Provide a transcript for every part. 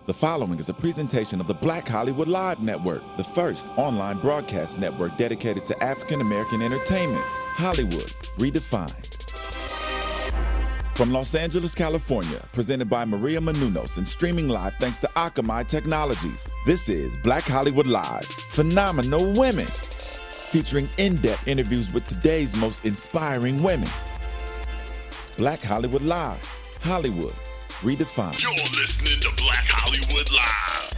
The following is a presentation of the Black Hollywood Live Network, the first online broadcast network dedicated to African American entertainment. Hollywood Redefined. From Los Angeles, California, presented by Maria Menounos and streaming live thanks to Akamai Technologies, this is Black Hollywood Live, Phenomenal Women, featuring in-depth interviews with today's most inspiring women. Black Hollywood Live, Hollywood Redefined. You're listening to Black Hollywood Live.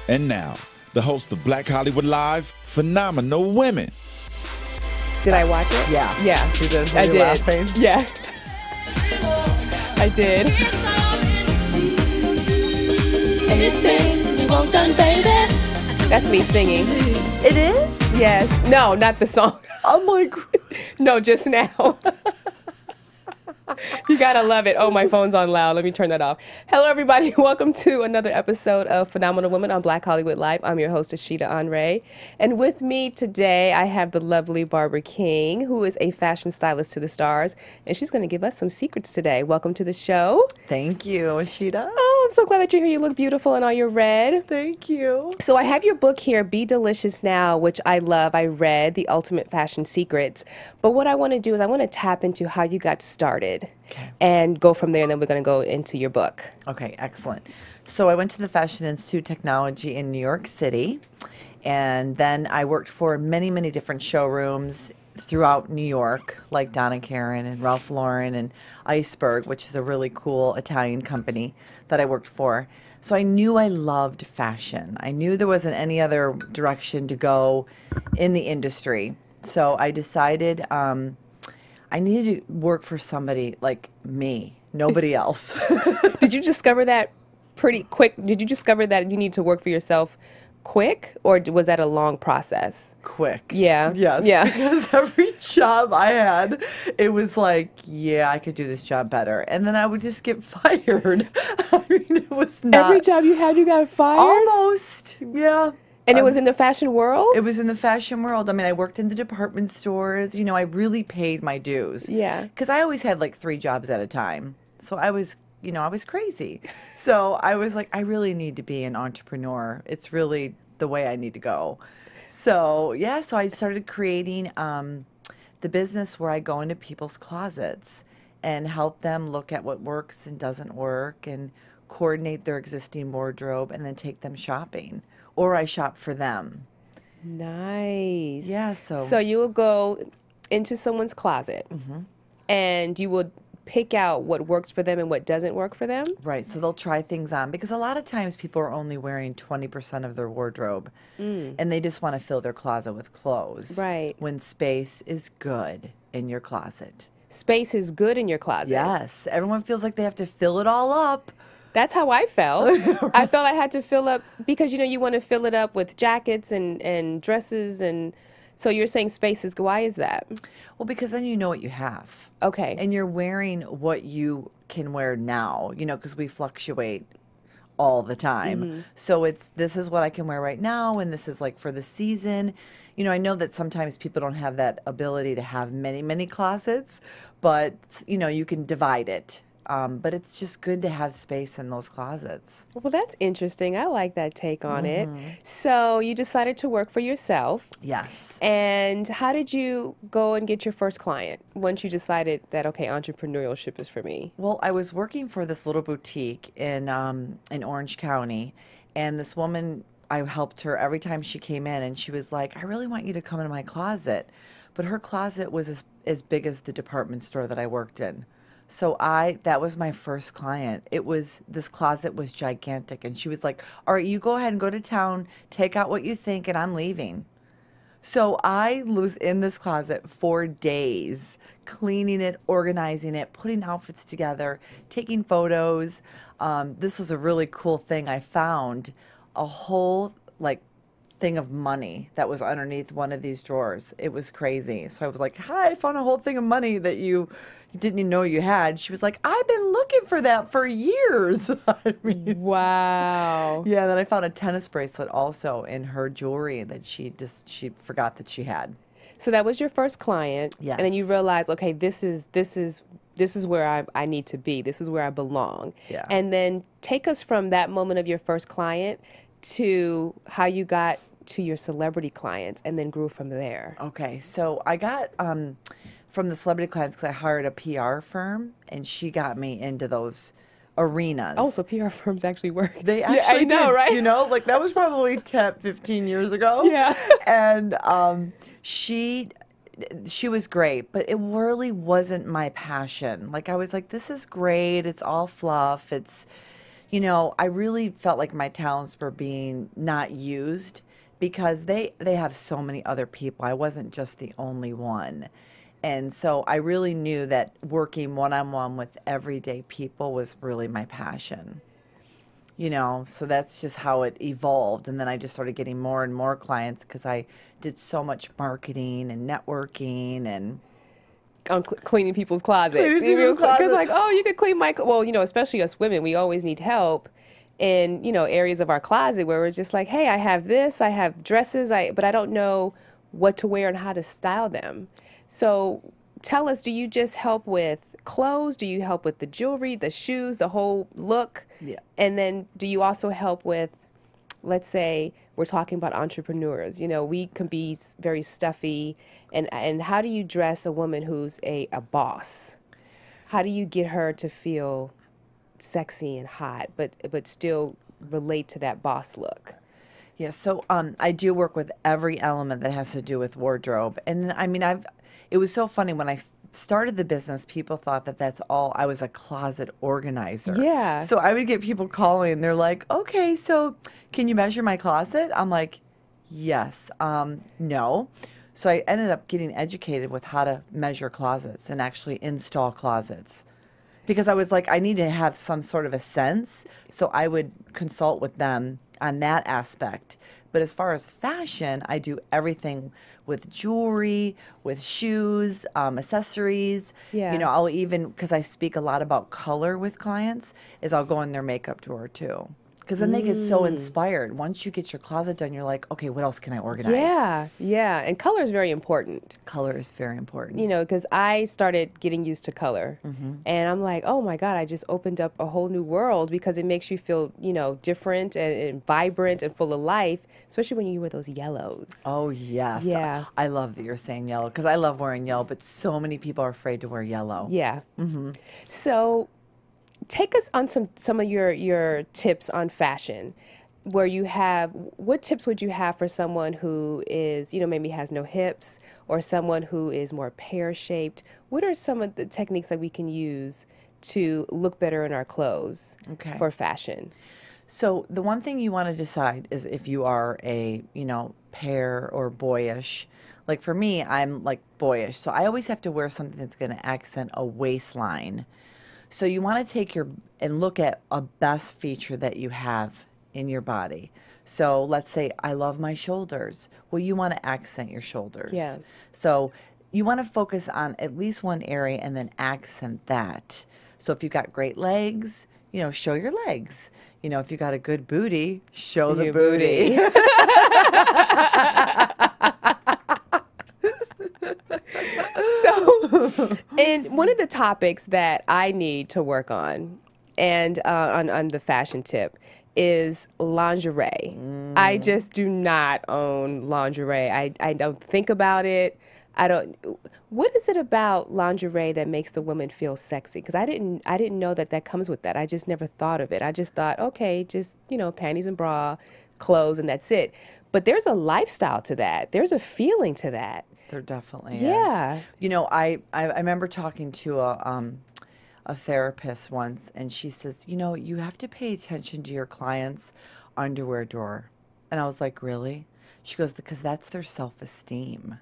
And now, the host of Black Hollywood Live, Phenomenal Women. Did I watch it? Yeah. Yeah. You did. I did. Laughing? Yeah. I did. Anything you want done, baby. That's me singing. It is? Yes. No, not the song. I'm like, No, just now. You gotta love it. Oh, my phone's on loud. Let me turn that off. Hello, everybody. Welcome to another episode of Phenomenal Women on Black Hollywood Live. I'm your host, Ashida Onrae. And with me today, I have the lovely Barbara King, who is a fashion stylist to the stars. And she's going to give us some secrets today. Welcome to the show. thank you, Ashida. Oh, I'm so glad that you're here. You look beautiful in all your red. Thank you. So I have your book here, Be Delicious Now, which I love. I read The Ultimate Fashion Secrets. But what I want to do is I want to tap into how you got started and go from there, and then we're going to go into your book. Okay, excellent. So I went to the Fashion Institute of Technology in New York City, and then I worked for many, many different showrooms throughout New York, like Donna Karan and Ralph Lauren and Iceberg, which is a really cool Italian company that I worked for. So I knew I loved fashion. I knew there wasn't any other direction to go in the industry. So I decided I needed to work for somebody like me, nobody else. Did you discover that pretty quick? Did you discover that you need to work for yourself quick, or was that a long process? Quick. Yeah. Yes. Yeah. Because every job I had, it was like, yeah, I could do this job better. And then I would just get fired. I mean, it was not. Every job you had, you got fired? Almost. Yeah. And it was in the fashion world? It was in the fashion world. I mean, I worked in the department stores. You know, I really paid my dues. Yeah. Because I always had like 3 jobs at a time. So I was, you know, I was crazy. So I was like, I really need to be an entrepreneur. It's really the way I need to go. So, yeah, so I started creating the business where I go into people's closets and help them look at what works and doesn't work and coordinate their existing wardrobe and then take them shopping. Or I shop for them. Nice. Yeah, so. So you will go into someone's closet and you will pick out what works for them and what doesn't work for them? Right, so they'll try things on because a lot of times people are only wearing 20% of their wardrobe and they just want to fill their closet with clothes. Right. When space is good in your closet. Space is good in your closet. Yes, everyone feels like they have to fill it all up. That's how I felt. I felt I had to fill up because, you know, you want to fill it up with jackets and dresses. And so you're saying space is, why is that? Well, because then you know what you have. Okay. And you're wearing what you can wear now, you know, because we fluctuate all the time. So it's, this is what I can wear right now, and this is like for the season. You know, I know that sometimes people don't have that ability to have many, many closets, but, you know, you can divide it. But it's just good to have space in those closets. Well, that's interesting. I like that take on it. So you decided to work for yourself. Yes. And how did you go and get your first client once you decided that, okay, entrepreneurship is for me? Well, I was working for this little boutique in Orange County, and this woman, I helped her every time she came in, and she was like, I really want you to come into my closet. But her closet was as big as the department store that I worked in. So that was my first client. This closet was gigantic. And she was like, all right, you go ahead and go to town, take out what you think, and I'm leaving. So I was in this closet for days, cleaning it, organizing it, putting outfits together, taking photos. This was a really cool thing. I found a whole, like, thing of money that was underneath one of these drawers. It was crazy. So I was like, hi, I found a whole thing of money that you didn't even know you had. She was like, I've been looking for that for years. I mean, wow. Yeah, then I found a tennis bracelet also in her jewelry that she forgot that she had. So that was your first client. Yes. And then you realized, okay, this is this is where I need to be. This is where I belong. Yeah. And then take us from that moment of your first client to how you got to your celebrity clients and then grew from there. Okay, so I got from the celebrity clients because I hired a PR firm, and she got me into those arenas. Oh, so PR firms actually work. They Yeah, actually I know, did, right? You know, like that was probably 10, 15 years ago. Yeah. And she was great, but it really wasn't my passion. Like I was like, this is great. It's all fluff. It's, you know, I really felt like my talents were being not used because they have so many other people. I wasn't just the only one. And so I really knew that working one-on-one with everyday people was really my passion. You know, so that's just how it evolved. And then I just started getting more and more clients because I did so much marketing and networking and On cleaning people's closets. Cleaning people's closets. Because like, oh, you could clean my, well, you know, especially us women, we always need help in, you know, areas of our closet where we're just like, hey, I have this, I have dresses, but I don't know what to wear and how to style them. So tell us, do you just help with clothes? Do you help with the jewelry, the shoes, the whole look? Yeah. And then do you also help with, let's say we're talking about entrepreneurs, you know, we can be very stuffy, and how do you dress a woman who's a boss? How do you get her to feel sexy and hot, but still relate to that boss look? yeah, so I do work with every element that has to do with wardrobe. And I mean, it was so funny when I started the business, people thought that that's all. I was a closet organizer. Yeah. So I would get people calling and they're like, okay, so can you measure my closet? I'm like, yes, no. So I ended up getting educated with how to measure closets and actually install closets. Because I was like, I need to have some sort of a sense. So I would consult with them on that aspect. But as far as fashion, I do everything with jewelry, with shoes, accessories. Yeah. You know, I'll even, because I speak a lot about color with clients, is I'll go in their makeup drawer too. Because then they get so inspired. Once you get your closet done, you're like, okay, what else can I organize? Yeah, yeah. And color is very important. Color is very important. You know, because I started getting used to color. And I'm like, oh my God, I just opened up a whole new world because it makes you feel, you know, different and vibrant and full of life, especially when you wear those yellows. Oh, yes. Yeah. I love that you're saying yellow because I love wearing yellow, but so many people are afraid to wear yellow. Yeah. So take us on some of your tips on fashion, where you have, what tips would you have for someone who is, you know, maybe has no hips, or someone who is more pear-shaped? What are some of the techniques that we can use to look better in our clothes for fashion? So the one thing you want to decide is if you are a, you know, pear or boyish. Like for me, I'm like boyish. So I always have to wear something that's going to accent a waistline. So you want to take and look at a best feature that you have in your body. So let's say I love my shoulders. Well, you want to accent your shoulders. Yeah. So you want to focus on at least one area and then accent that. So if you've got great legs, you know, show your legs. You know, if you got a good booty, show the Your booty. So, and one of the topics that I need to work on, and on the fashion tip, is lingerie. I just do not own lingerie. I don't think about it. I don't. What is it about lingerie that makes the woman feel sexy? Because I didn't know that comes with that. I just never thought of it. I just thought, okay, just, you know, panties and bra, clothes, and that's it. But there's a lifestyle to that. There's a feeling to that. There definitely Yeah. is. You know, I remember talking to a therapist once, and she says, you know, you have to pay attention to your clients' underwear drawer. And I was like, really? She goes, because that's their self-esteem.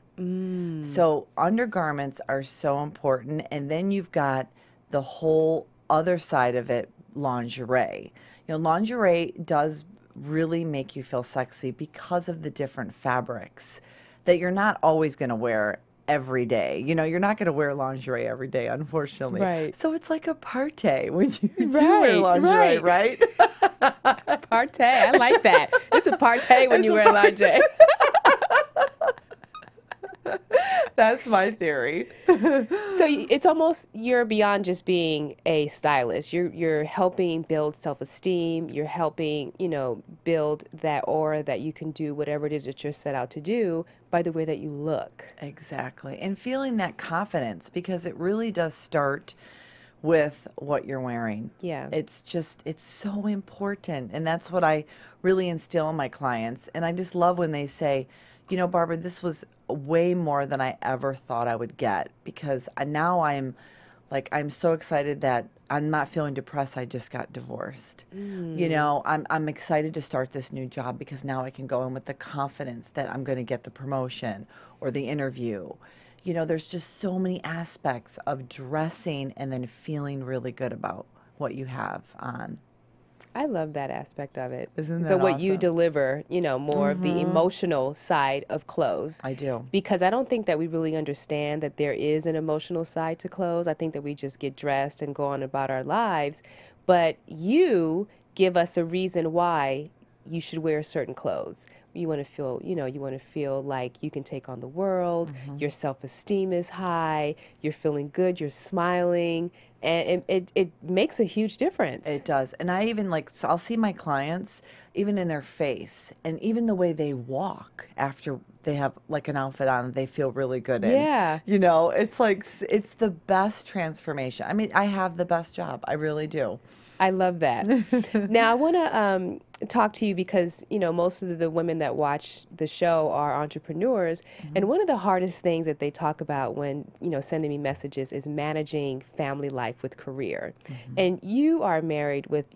So undergarments are so important. And then you've got the whole other side of it, lingerie. You know, lingerie does really make you feel sexy because of the different fabrics that you're not always going to wear every day. You know, you're not going to wear lingerie every day, unfortunately. Right. So it's like a party when you do wear lingerie, right? Party. I like that. It's a party when you wear lingerie. That's my theory. So it's almost, you're beyond just being a stylist. You're helping build self-esteem. You're helping, build that aura that you can do whatever it is that you're set out to do by the way that you look. Exactly. And feeling that confidence, because it really does start with what you're wearing. Yeah. It's so important. And that's what I really instill in my clients. And I just love when they say, Barbara, this was way more than I ever thought I would get, because now I'm so excited that I'm not feeling depressed. I just got divorced. I'm excited to start this new job because now I can go in with the confidence that I'm going to get the promotion or the interview. There's just so many aspects of dressing and then feeling really good about what you have on. I love that aspect of it. Isn't that what you awesome? deliver, more of the emotional side of clothes. I do. Because I don't think that we really understand that there is an emotional side to clothes. I think that we just get dressed and go on about our lives. But you give us a reason why you should wear certain clothes. You want to feel, you want to feel like you can take on the world. Your self-esteem is high. You're feeling good. You're smiling. And it makes a huge difference. It does. And I even so I'll see my clients, even in their face, and even the way they walk after they have an outfit on they feel really good in. Yeah. It's the best transformation. I mean, I have the best job. I really do. I love that. Now, I want to talk to you because, most of the women that watch the show are entrepreneurs. And one of the hardest things that they talk about when, sending me messages is managing family life with career. And you are married with,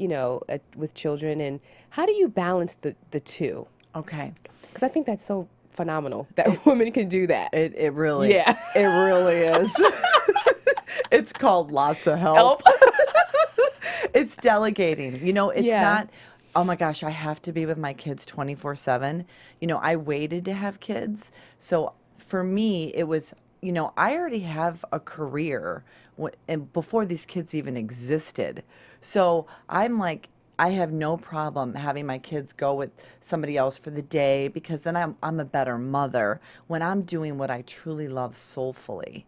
with children. And how do you balance the two? Okay. Because I think that's so phenomenal that women can do that. It really, Yeah. it really is. It's called lots of help. It's delegating. It's not, oh my gosh, I have to be with my kids 24/7. I waited to have kids. So for me, it was, I already have a career and before these kids even existed. So I'm I have no problem having my kids go with somebody else for the day, because then I'm a better mother when I'm doing what I truly love soulfully.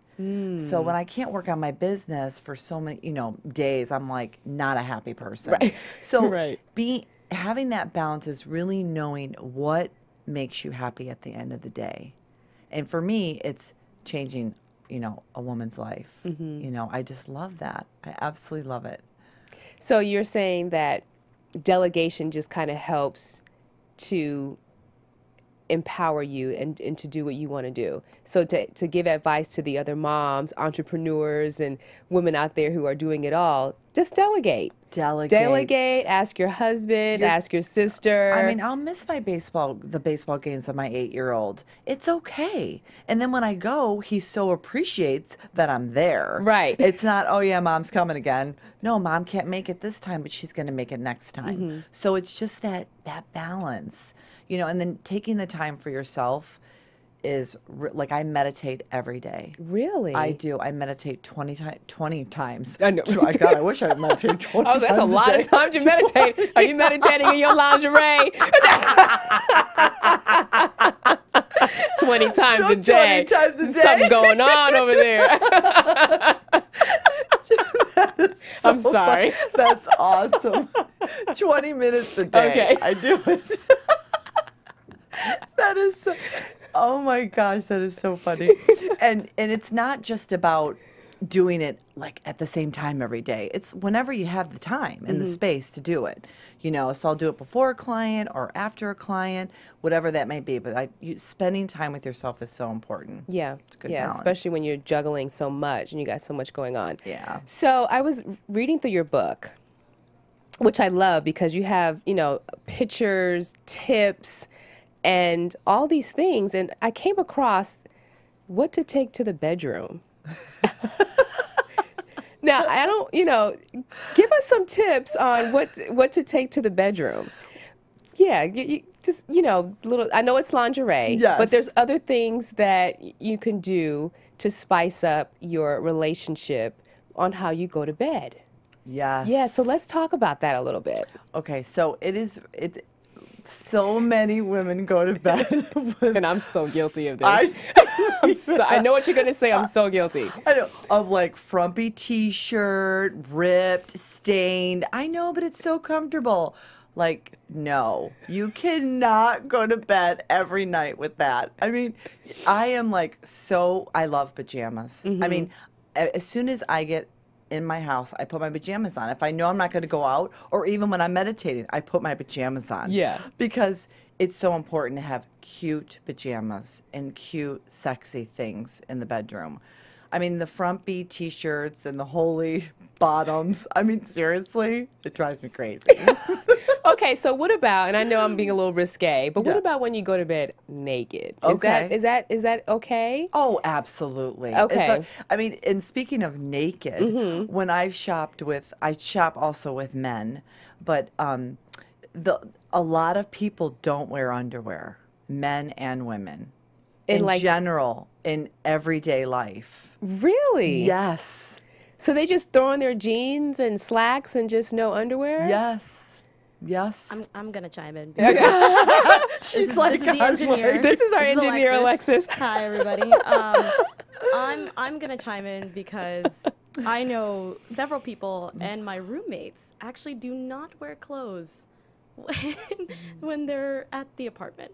So when I can't work on my business for so many, days, I'm not a happy person. Right. So Right. having that balance is really knowing what makes you happy at the end of the day. And for me, it's changing, a woman's life. I just love that. I absolutely love it. So you're saying that delegation just kind of helps to empower you and to do what you want to do. So to give advice to the other moms, entrepreneurs, and women out there who are doing it all, just delegate. Delegate, ask your husband, ask your sister. I mean, I'll miss the baseball games of my 8-year-old. It's okay. And then when I go, he so appreciates that I'm there. Right. It's not, oh yeah, mom's coming again. No, mom can't make it this time, but she's going to make it next time. So it's just that balance, and then taking the time for yourself is I meditate every day. Really? I do. I meditate 20 times. I know. God, I wish I meditated 20 times. That's a lot of time to meditate. Are you meditating in your lingerie? 20 times a day. 20 times a day. Something going on over there. I'm sorry. That's awesome. 20 minutes a day. Okay. I do it. That is so, oh my gosh, that is so funny. And it's not just about doing it at the same time every day. It's whenever you have the time and the space to do it. So I'll do it before a client or after a client, whatever that may be. But spending time with yourself is so important. Yeah. It's a good yeah, balance. especially when you're juggling so much and you got so much going on. Yeah. So I was reading through your book, which I love because you have, pictures, tips, and all these things. And I came across what to take to the bedroom. Now, I don't, give us some tips on what to take to the bedroom. Yeah, just, little, I know it's lingerie, Yes. but there's other things that you can do to spice up your relationship on how you go to bed. Yes. Yeah, so let's talk about that a little bit. Okay, so so many women go to bed with, And I'm so guilty of this. I'm I know what you're gonna say. I'm so guilty. I know, of like frumpy t-shirt, ripped, stained. I know, but it's so comfortable. Like, no, you cannot go to bed every night with that. I mean, I am like I love pajamas. I mean, as soon as I get in my house, I put my pajamas on. If I know I'm not going to go out, or even when I'm meditating, I put my pajamas on. Yeah. Because it's so important to have cute pajamas and cute, sexy things in the bedroom. I mean, the frumpy t-shirts and the holy bottoms. I mean, seriously, it drives me crazy. Okay, so what about, and I know I'm being a little risque, but what Yeah. about when you go to bed naked? Okay. Is that okay? Oh, absolutely. Okay. I mean, and speaking of naked, when I've shopped with, I shop also with men, but a lot of people don't wear underwear, men and women, in general, in everyday life. Really? Yes. So they just throw on their jeans and slacks and just no underwear? Yes. Yes. I'm gonna chime in. She's like, this is the engineer. This is our This is engineer, Alexis. Hi, everybody. I'm gonna chime in because I know several people and my roommates actually do not wear clothes when they're at the apartment.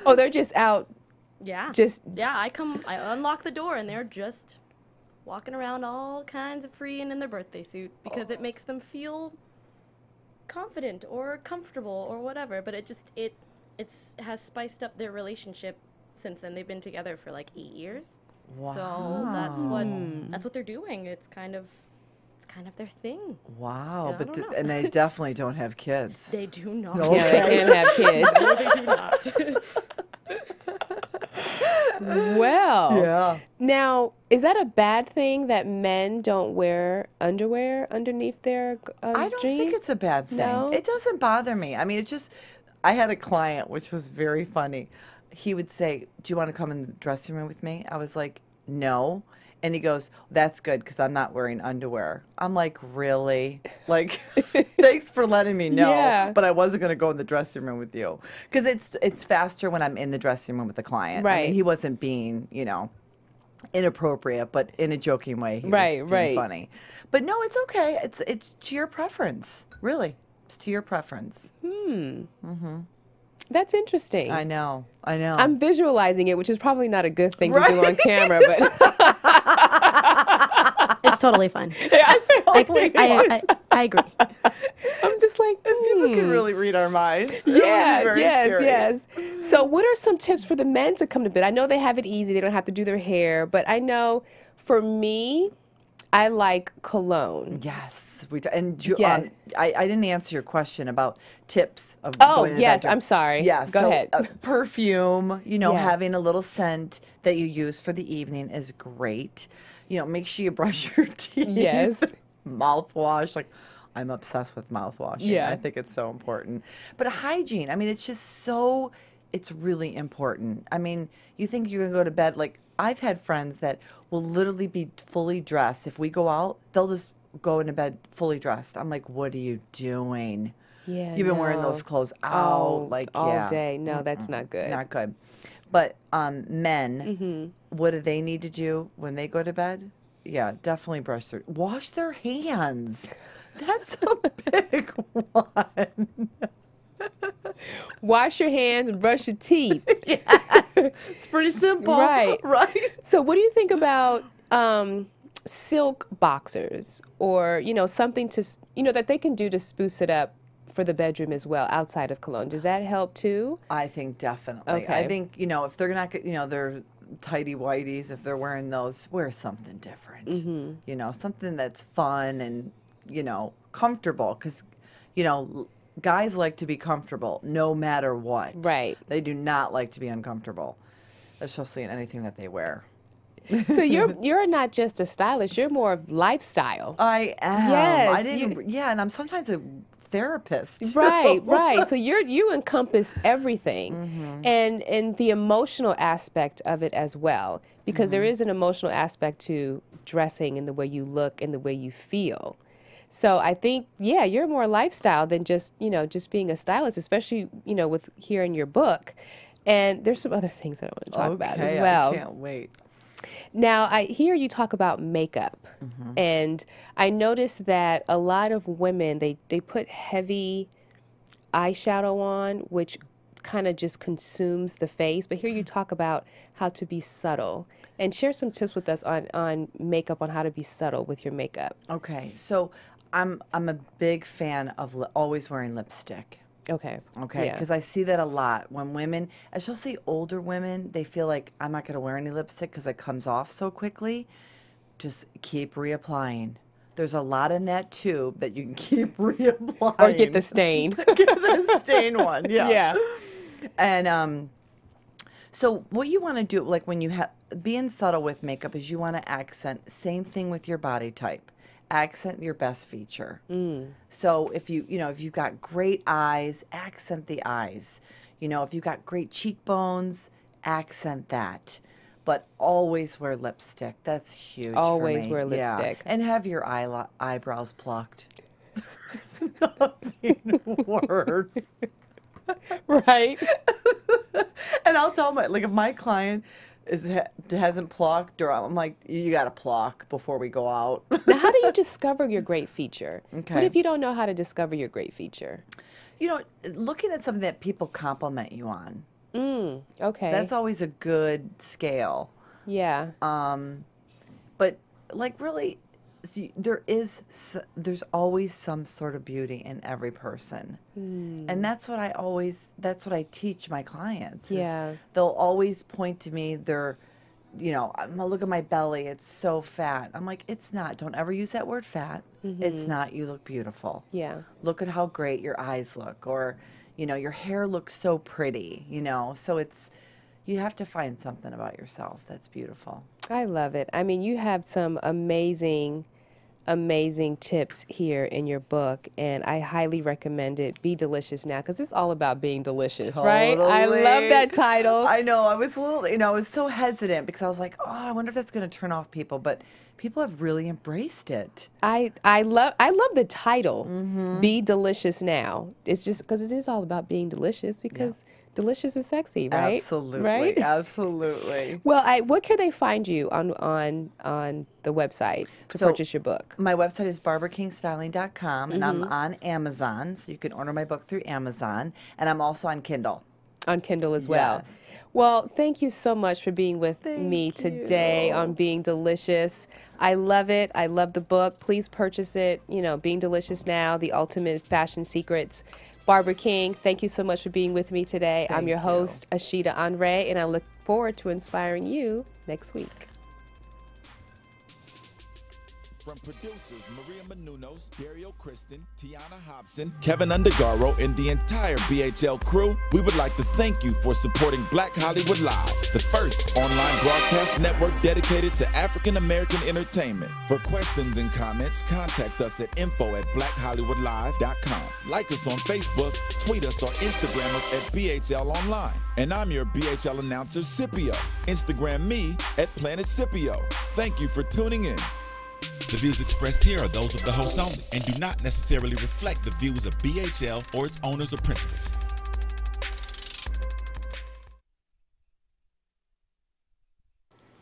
Oh, they're just out. Yeah. Yeah, I unlock the door and they're just walking around all kinds of free and in their birthday suit because it makes them feel confident or comfortable or whatever, but it has spiced up their relationship since then. They've been together for like 8 years. Wow. So that's what they're doing. It's kind of their thing. Wow. Yeah, I don't know. And they definitely don't have kids. They do not. No. Yeah, they can't have kids. No, they do not. Well, Yeah. now, is that a bad thing that men don't wear underwear underneath their I don't jeans? think it's a bad thing. No? It doesn't bother me. I mean, I had a client, which was very funny. He would say, "Do you want to come in the dressing room with me?" I was like, "No." And he goes, "That's good because I'm not wearing underwear." I'm like, "Really?" Like, thanks for letting me know. Yeah. But I wasn't going to go in the dressing room with you because it's faster when I'm in the dressing room with the client. I Right. mean, he wasn't being, inappropriate, but in a joking way. He Right, was being right. funny. But no, it's okay. It's to your preference. Really, it's to your preference. That's interesting. I know. I'm visualizing it, which is probably not a good thing to do Right. on camera, but It's totally fine. It's totally I agree. I'm just like, People can really read our minds. It would be yeah, very scary. yes. So what are some tips for the men to come to bed? I know they have it easy. They don't have to do their hair. But I know for me, I like cologne. Yes. We do. And Yes. I didn't answer your question about tips of Oh, going to the yes. bedroom. I'm sorry. Yeah, Go so, ahead. Perfume, Yeah. having a little scent that you use for the evening is great. Make sure you brush your teeth. Yes. Mouthwash, like I'm obsessed with mouthwashing. Yeah. I think it's so important. But hygiene, I mean, it's really important. I mean, you think you're going to go to bed, like I've had friends that will literally be fully dressed. If we go out, they'll just go into bed fully dressed. I'm like, what are you doing? Yeah, You've been wearing no. those clothes out all day. No, that's not good. Not good. But men, what do they need to do when they go to bed? Yeah, definitely wash their hands. That's a big one. Wash your hands and brush your teeth. It's pretty simple. Right. Right. So what do you think about silk boxers or, something that they can do to spruce it up for the bedroom as well outside of cologne? Does that help too? I think definitely. Okay. I think, if they're not, they're tighty whities, if they're wearing those, wear something different. Something that's fun and, comfortable. Because, guys like to be comfortable no matter what. Right. They do not like to be uncomfortable, especially in anything that they wear. So you're not just a stylist, you're more of lifestyle. I am. Yes, I didn't. Yeah, and I'm sometimes a therapist. too. Right. So you encompass everything, and the emotional aspect of it as well, because there is an emotional aspect to dressing and the way you look and the way you feel. So I think, you're more lifestyle than just being a stylist, especially with here in your book. And there's some other things that I want to talk about as well. I can't wait. Now, I hear you talk about makeup, and I noticed that a lot of women, they put heavy eyeshadow on, which kind of just consumes the face. But here you talk about how to be subtle, and share some tips with us on makeup, on how to be subtle with your makeup. Okay, so I'm a big fan of always wearing lipstick. Okay. Okay, because I see that a lot when women, especially older women, they feel like I'm not going to wear any lipstick because it comes off so quickly. Just keep reapplying. There's a lot in that tube that you can keep reapplying. Or get the stain. Get the stain one, yeah. Yeah. And so what you want to do, like when you have, being subtle with makeup is you want to accent, same thing with your body type. Accent your best feature. So if if you've got great eyes, accent the eyes. If you've got great cheekbones, accent that. But always wear lipstick. That's huge. Always for me. wear lipstick. Yeah. And have your eyebrows plucked. There's nothing worse. Right. And I'll tell if my client hasn't plucked, or I'm like, you got to pluck before we go out. Now, how do you discover your great feature? Okay. What if you don't know how to discover your great feature? Looking at something that people compliment you on. Okay. That's always a good scale. Yeah. But really, there's always some sort of beauty in every person. And that's what I teach my clients. Yeah. They'll always point to me, I'm gonna look at my belly, it's so fat. I'm like, it's not. Don't ever use that word fat. It's not. You look beautiful. Yeah. Look at how great your eyes look, or your hair looks so pretty, So you have to find something about yourself that's beautiful. I love it. I mean, you have some amazing tips here in your book, and I highly recommend it. Be Delicious Now, because it's all about being delicious, right? I love that title. I know. I was a little, I was so hesitant because I was like, oh, I wonder if that's going to turn off people, but people have really embraced it. I love the title. Be Delicious Now. It's just because it is all about being delicious, because delicious is sexy, right? Absolutely. Right? Absolutely. Well, what can they find you on the website to purchase your book? My website is barbaraKingStyling.com, and I'm on Amazon, so you can order my book through Amazon, and I'm also on Kindle. On Kindle as well. Yes. Well, thank you so much for being with me today on Being Delicious. I love it. I love the book. Please purchase it. Being Delicious Now, The Ultimate Fashion Secrets. Barbara King, thank you so much for being with me today. I'm your host, Ashida Onrae, and I look forward to inspiring you next week. From producers Maria Menounos, Dario Kristen, Tiana Hobson, Kevin Undergaro, and the entire BHL crew, we would like to thank you for supporting Black Hollywood Live, the first online broadcast network dedicated to African American entertainment. For questions and comments, contact us at info@blackhollywoodlive.com. Like us on Facebook, tweet us or Instagram us at BHL Online. And I'm your BHL announcer, Scipio. Instagram me at Planet Scipio. Thank you for tuning in. The views expressed here are those of the host only and do not necessarily reflect the views of BHL or its owners or principals.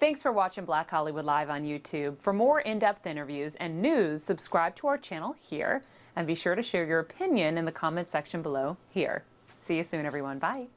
Thanks for watching Black Hollywood Live on YouTube. For more in-depth interviews and news, subscribe to our channel here, and be sure to share your opinion in the comment section below here. See you soon, everyone. Bye.